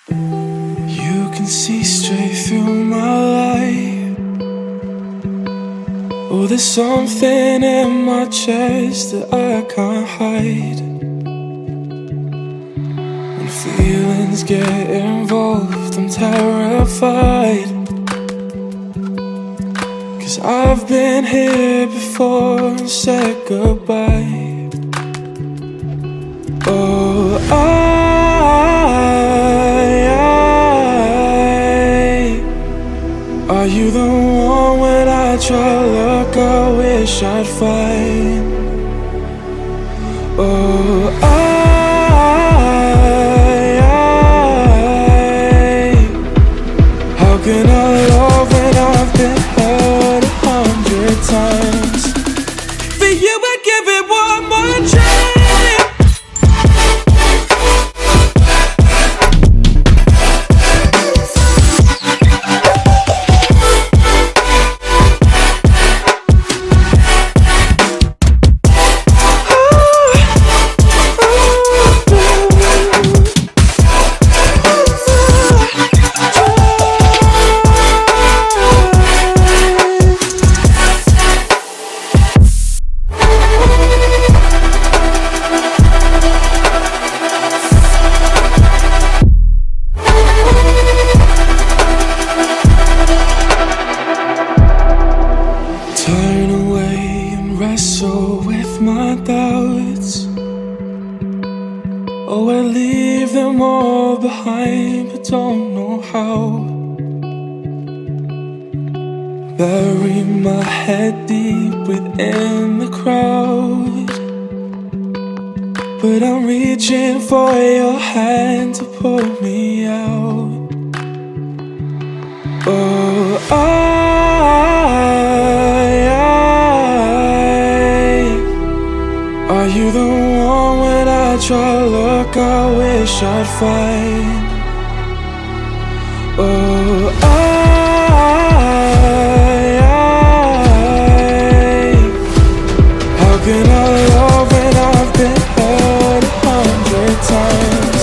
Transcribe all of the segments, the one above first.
You can see straight through my light. Oh, there's something in my chest that I can't hide. When feelings get involved, I'm terrified. 'Cause I've been here before and said goodbye. Oh, are you the one when I try to look, I wish I'd find? Oh, how can I love when I've been hurt 100 times? For you I'd give it one more try. Turn away and wrestle with my doubts. Oh, I leave them all behind, but don't know how. Bury my head deep within the crowd, but I'm reaching for your hand to pull me out. Oh, are you the one when I try to look, I wish I'd find? Oh, how can I love when I've been hurt 100 times?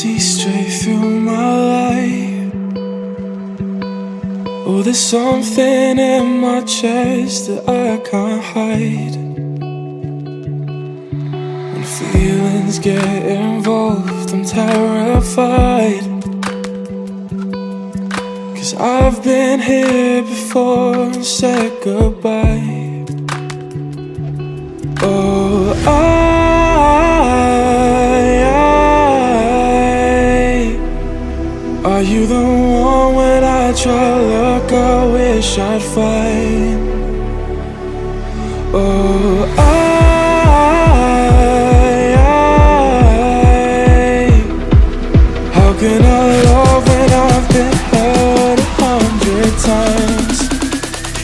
See straight through my light. Oh, there's something in my chest that I can't hide. When feelings get involved, I'm terrified. 'Cause I've been here before and said goodbye. Oh, are you the one when I try to look, I wish I'd find? Oh, how can I love when I've been hurt 100 times?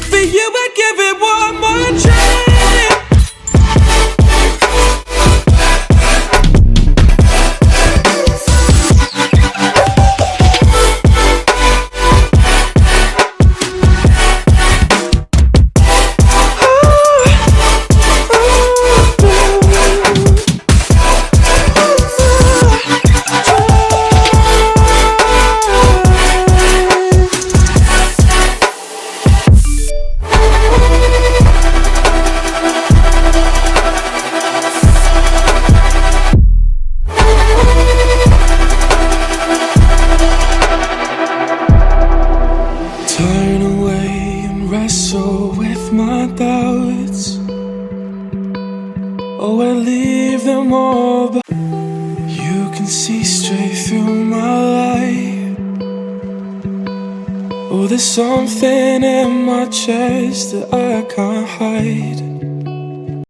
For you I'd give it one more try. there's something in my chest that I can't hide.